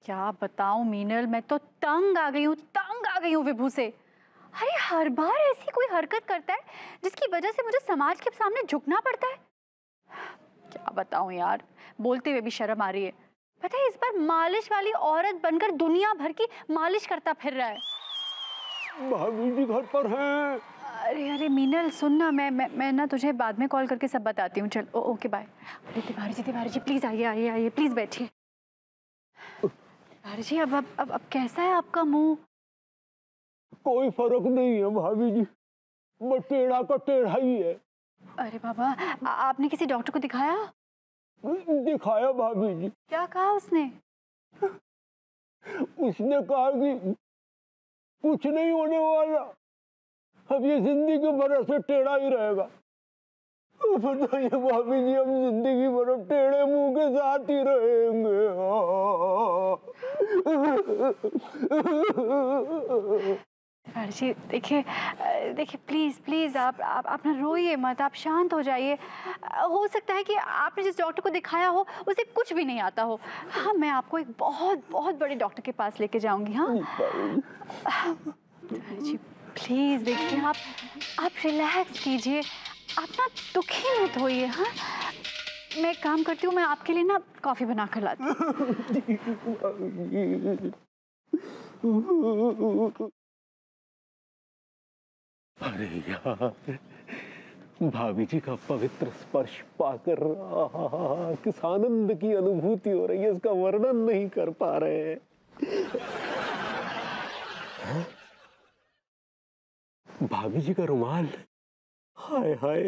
क्या बताऊं मीनल, मैं तो तंग आ गई हूँ विभू से। अरे हर बार ऐसी कोई हरकत करता है जिसकी वजह से मुझे समाज के सामने झुकना पड़ता है। क्या बताऊं यार, बोलते हुए भी शर्म आ रही है। पता है, इस बार मालिश वाली औरत बनकर दुनिया भर की मालिश करता फिर रहा है। भाभी जी घर पर हैं। अरे अरे मीनल सुन ना, मैं ना तुझे बाद में कॉल करके सब बताती हूँ। चल ओके बाय। अरे तिवारी जी प्लीज आइए प्लीज बैठिए। तिवारी जी अब कैसा है आपका मुंह? कोई फर्क नहीं है भाभी जी, बस टेढ़ा का टेढ़ा ही है। अरे बाबा, आपने किसी डॉक्टर को दिखाया? दिखाया भाभी जी। क्या कहा उसने? उसने कहा कि कुछ नहीं होने वाला, अब ये जिंदगी भर ऐसे टेढ़ा ही रहेगा। बताइए भाभी जी, हम जिंदगी भर अब टेढ़े मुंह के साथ ही रहेंगे। जी देखिए प्लीज आप ना रोइए मत, आप शांत हो जाइए। हो सकता है कि आपने जिस डॉक्टर को दिखाया हो उसे कुछ भी नहीं आता हो। हाँ, मैं आपको एक बहुत बड़े डॉक्टर के पास लेके जाऊंगी। हाँ जी प्लीज देखिए, आप रिलैक्स कीजिए, आप ना दुखी मत होइए। हाँ, मैं एक काम करती हूँ, मैं आपके लिए ना कॉफी बना कर लाती हूँ। अरे यार, भाभी जी का पवित्र स्पर्श पाकर किस आनंद की अनुभूति हो रही है, इसका वर्णन नहीं कर पा रहे हैं। भाभी जी का रुमाल, हाय हाय,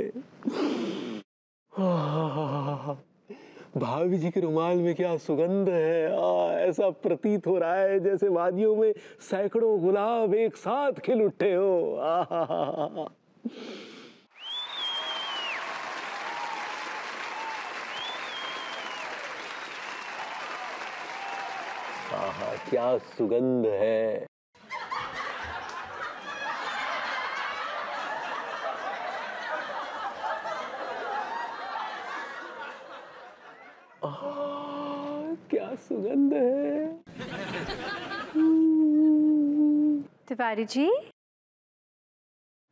भाभी जी के रुमाल में क्या सुगंध है। ऐसा प्रतीत हो रहा है जैसे वादियों में सैकड़ों गुलाब एक साथ खिल उठे हो। क्या सुगंध है। क्या सुगंध है। तिवारी जी,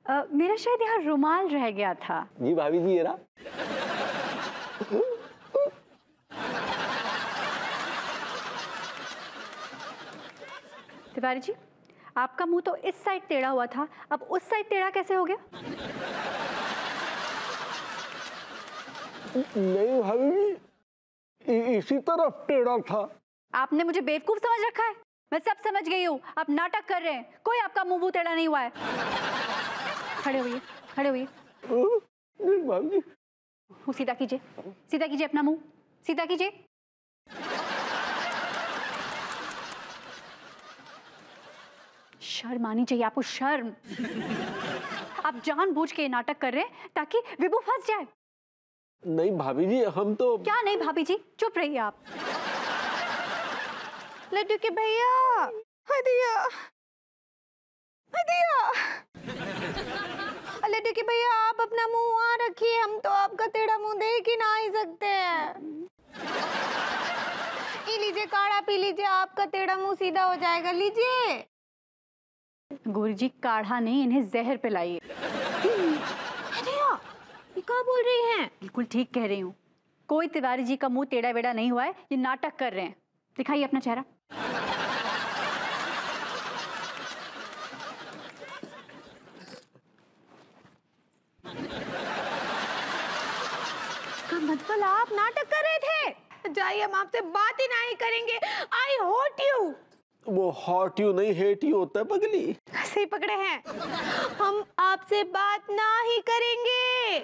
मेरा शायद यहाँ रुमाल रह गया था। जी भाभी जी, ये रहा। तिवारी जी, आपका मुंह तो इस साइड टेढ़ा हुआ था, अब उस साइड टेढ़ा कैसे हो गया? नहीं भाभी जी, इसी तरफ टेढ़ा था। आपने मुझे बेवकूफ समझ रखा है? मैं सब समझ गई हूँ, आप नाटक कर रहे हैं। कोई आपका मुंह टेढ़ा नहीं हुआ है। खड़े होइए। नहीं भाभी जी, मुंह सीधा कीजिए अपना मुंह सीधा कीजिए। शर्म आनी चाहिए आपको, शर्म। आप जानबूझ के नाटक कर रहे हैं ताकि विभू फंस जाए। नहीं भाभी जी, हम तो। क्या नहीं भाभी जी, चुप रहिए आप। लड्डू के भैया, हदिया लड्डू के भैया, आप अपना मुंह वहां रखिए, हम तो आपका टेढ़ा मुंह देख ही ना ही सकते हैं। ये लीजिए काढ़ा पी लीजिए, आपका टेढ़ा मुंह सीधा हो जाएगा। लीजिए। गुरुजी काढ़ा नहीं, इन्हें जहर पिलाइए। ये क्या बोल रही हैं? बिल्कुल ठीक कह रही हूँ। कोई तिवारी जी का मुंह टेढ़ा वेढ़ा नहीं हुआ है, ये नाटक कर रहे हैं। दिखाइए अपना चेहरा। मतलब आप नाटक कर रहे थे? जाइए, हम आपसे बात ही नहीं करेंगे। आई होट यू। वो हॉट यू नहीं, हेट यू होता है पगली। सही पकड़े हैं। हम आपसे बात ना ही करेंगे।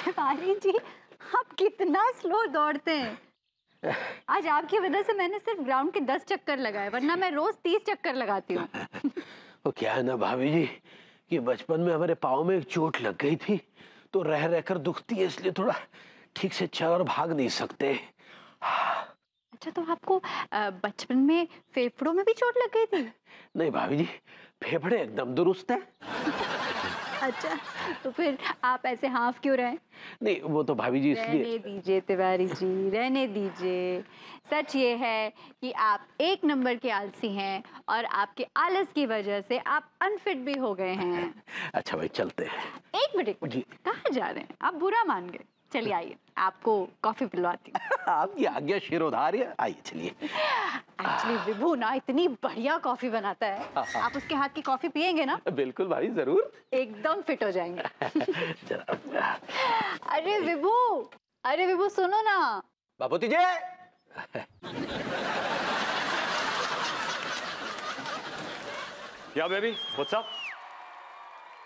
तिवारी जी, आप कितना स्लो दौड़ते हैं। आज आपकी वजह से मैंने सिर्फ ग्राउंड के 10 चक्कर लगाए, वरना मैं रोज 30 चक्कर लगाती हूँ। वो क्या है ना भाभी जी, कि बचपन में हमारे पाँव में एक चोट लग गई थी, तो रह रहकर दुखती है, इसलिए थोड़ा ठीक से चल और भाग नहीं सकते। अच्छा, तो आपको बचपन में फेफड़ों में भी चोट लग गई थी? नहीं भाभी जी, फेफड़े एकदम दुरुस्त है। अच्छा, तो फिर आप ऐसे हाफ क्यों रहे? नहीं वो तो भाभी जी इसलिए। रहने दीजिए तिवारी जी, रहने दीजिए। सच ये है कि आप एक नंबर के आलसी हैं और आपके आलस की वजह से आप अनफिट भी हो गए हैं। अच्छा भाई चलते हैं। एक मिनट जी। कहाँ जा रहे हैं? आप बुरा मान गए। चलिए आइए, आपको कॉफी पिलवाती हूँ। आपकी आज्ञा शिरोधार्य। आइए चलिए। एक्चुअली विभू ना इतनी बढ़िया कॉफी बनाता है, आप उसके हाथ की कॉफी पियेंगे ना बिल्कुल भाई, जरूर। एकदम फिट हो जाएंगे। जरा। अरे विभू सुनो ना। बापूती जी। Yeah, baby. What's up?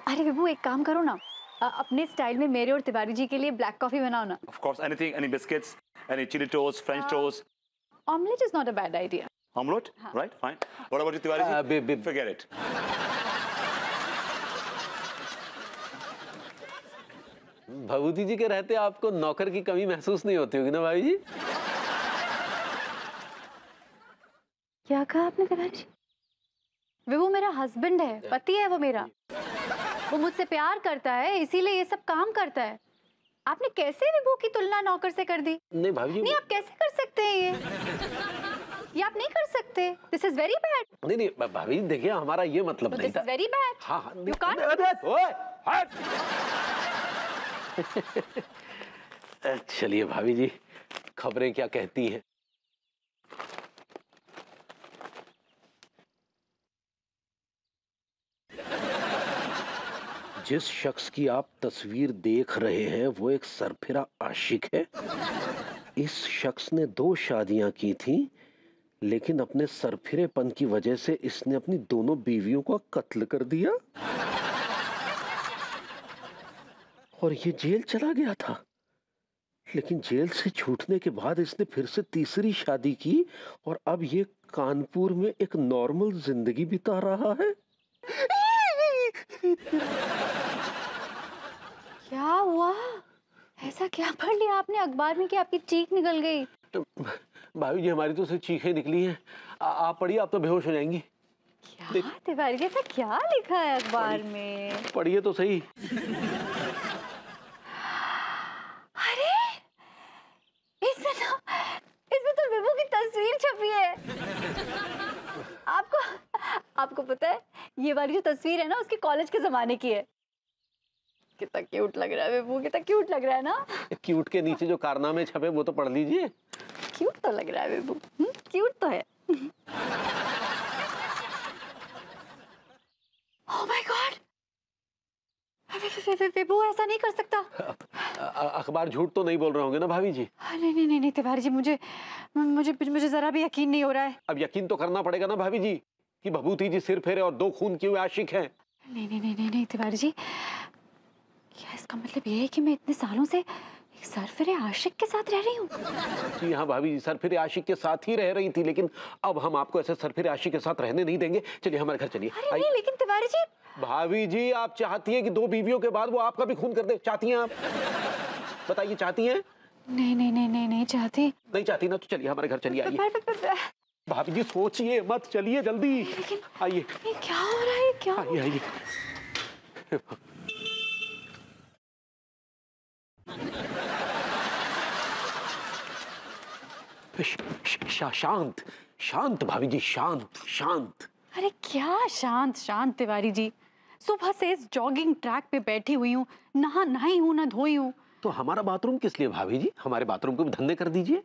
अरे विभू एक काम करो ना, अपने स्टाइल में मेरे और तिवारी जी के लिए ब्लैक कॉफी बनाओ ना। Of course, anything, any biscuits, any chili toast, French toast, omelette is not a bad idea. omelette, right? Fine. What about you, Tiwari ji? Forget it. भभूति जी के रहते आपको नौकर की कमी महसूस नहीं होती होगी ना भाई जी? क्या कहा आपने तिवारी जी? विभू मेरा हस्बैंड है, पति है वो मेरा। वो मुझसे प्यार करता है, इसीलिए ये सब काम करता है। आपने कैसे विभू की तुलना नौकर से कर दी? नहीं भाभी जी। नहीं, आप कैसे कर सकते हैं ये आप नहीं कर सकते। This is very bad. नहीं नहीं भाभी जी देखिए, हमारा ये मतलब नहीं दिस था। Is very bad. हाँ हाँ। You can't- ओए, हट। चलिए भाभी जी, खबरें क्या कहती हैं? जिस शख्स की आप तस्वीर देख रहे हैं वो एक सरफिरा आशिक है। इस शख्स ने 2 शादियां की थी, लेकिन अपने सरफिरेपन की वजह से इसने अपनी दोनों बीवियों को कत्ल कर दिया और ये जेल चला गया था। लेकिन जेल से छूटने के बाद इसने फिर से तीसरी शादी की और अब ये कानपुर में एक नॉर्मल जिंदगी बिता रहा है। क्या हुआ? ऐसा क्या पढ़ लिया आपने अखबार में कि आपकी चीख निकल गई? भाभी जी हमारी तो सिर्फ चीखें निकली हैं। आप पढ़िए, आप तो बेहोश हो जाएंगी। क्या तिवारी जी, ऐसा क्या लिखा है अखबार में? पढ़िए तो सही। अरे इसमें तो विभू की तस्वीर छपी है। आपको पता है ये वाली जो तस्वीर है ना, उसके कॉलेज के जमाने की है। कितना क्यूट लग रहा है विभू, कितना क्यूट लग रहा है ना। क्यूट के नीचे जो कारनामे छपे वो तो पढ़ लीजिए। क्यूट तो लग रहा है विभू, क्यूट तो है। ओह माय गॉड, विभू ऐसा नहीं कर सकता। अखबार झूठ तो नहीं बोल रहे होंगे ना भाभी जी? नहीं तिवारी जी, मुझे जरा भी यकीन नहीं हो रहा है। अब यकीन तो करना पड़ेगा ना भाभी जी कि भभूति जी सिर फेरे और 2 खून किए हुए आशिक हैं। नहीं तिवारी जी, क्या इसका मतलब ये है कि मैं इतने सालों से एक सरफिरे आशिक के साथ रह रही हूँ? जी हाँ भाभी जी, सरफिरे आशिक के साथ ही रह रही थी, लेकिन अब हम आपको ऐसे सरफिरे आशिक के साथ रहने नहीं देंगे। चलिए हमारे घर चलिए। अरे नहीं, लेकिन तिवारी जी। भाभी जी आप चाहती हैं कि 2 बीवियों के बाद वो आपका भी खून कर दे? चाहती हैं आप? बताइए, चाहती हैं? नहीं चाहती। नहीं चाहती ना, तो चलिए हमारे घर चलिए। आइए भाभी जी, सोचिए मत, चलिए जल्दी आइए। क्या हो रहा है? क्या आइए। शांत भाभी जी, शांत। अरे क्या शांत तिवारी जी, सुबह से इस जॉगिंग ट्रैक पे बैठी हुई हूँ, नहाई हूँ ना धोई हूँ। तो हमारा बाथरूम किस लिए भाभी जी? हमारे बाथरूम को भी धंधे कर दीजिए।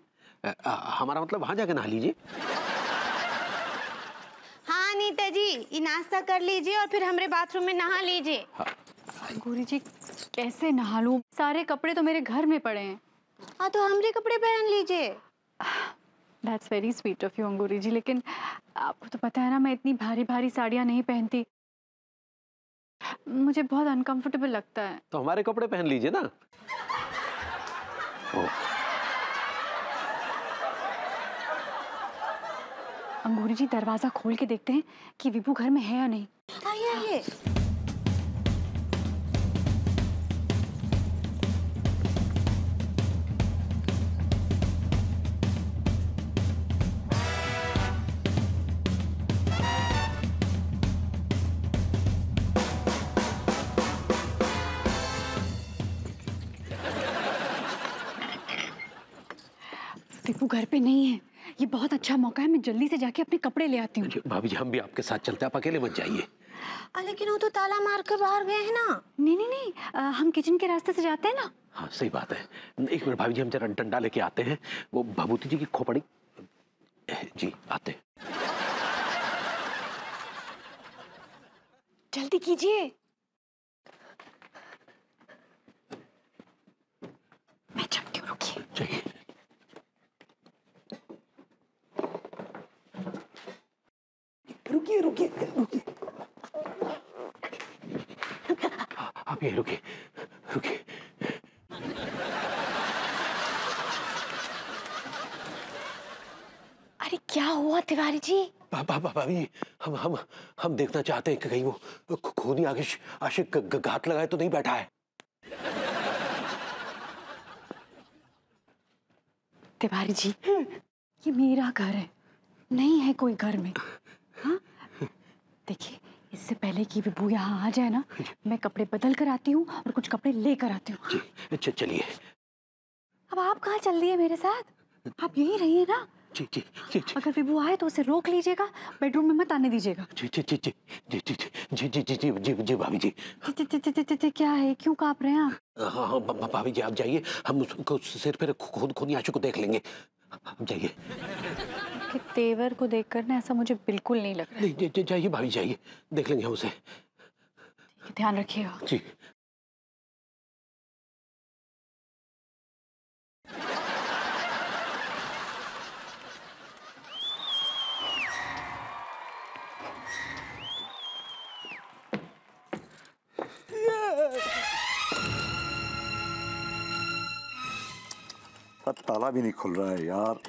हमारा मतलब वहां जाके नहा लीजिए। हाँ नीता जी, ये नाश्ता कर लीजिए और फिर हमारे बाथरूम में नहा लीजिए। अंगूरी जी कैसे नहा लूं? सारे कपड़े तो मेरे घर में पड़े हैं। हाँ तो हमारे कपड़े पहन लीजिए। That's very sweet of you अंगूरी जी, लेकिन आपको तो पता है ना मैं इतनी भारी साड़ियाँ नहीं पहनती, मुझे बहुत अनकंफर्टेबल लगता है। तो हमारे कपड़े पहन लीजिए ना। अंगूरी जी दरवाजा खोल के देखते हैं कि विभू घर में है या नहीं। आइए। विपू घर पे नहीं है, ये बहुत अच्छा मौका है, मैं जल्दी से जाके अपने कपड़े ले आती हूँ। भाभी जी हम भी आपके साथ चलते हैं, आप अकेले मत जाइए। लेकिन वो तो ताला मार कर बाहर गए हैं ना। नहीं नहीं नहीं, हम किचन के रास्ते से जाते हैं ना। हाँ सही बात है, एक मिनट भाभी जी, हम जरा डंडा लेके आते हैं, वो भभूति जी की खोपड़ी जी आते हैं। जल्दी कीजिए। मैं चलती हूँ, रुकिए। चाहिए रुकिए रुकिए रुकिए, आप ये रुकिए रुकिए। अरे क्या हुआ तिवारी जी? भाभी हम देखना चाहते हैं कि कहीं वो खूनी आशिक घात लगाए तो नहीं बैठा है। तिवारी जी, ये मेरा घर है, नहीं है कोई घर में। हाँ देखिए, इससे पहले कि विभू यहाँ आ जाए ना, मैं कपड़े बदल कर आती हूँ और कुछ कपड़े लेकर आती हूँ। जी चलिए। अब आप कहाँ चल रही है मेरे साथ? आप यहीं रहिए ना। जी जी जी जी अगर विभू आए तो उसे रोक लीजिएगा, बेडरूम में मत आने दीजिएगा। जी जी जी जी जी जी जी जी जी जी जी जी भाभी जी। क्या है, क्यों कांप रहे हैं आप? हाँ हाँ भाभी जी आप जाइए, हम उसको सिर पे खूनी आशिक को देख लेंगे, आप जाइए। कि तेवर को देखकर ना ऐसा मुझे बिल्कुल नहीं लग रहा है। नहीं जाइए भाभी जाइए, देख लेंगे हम उसे। ध्यान रखिएगा। जी। ताला भी नहीं खुल रहा है यार।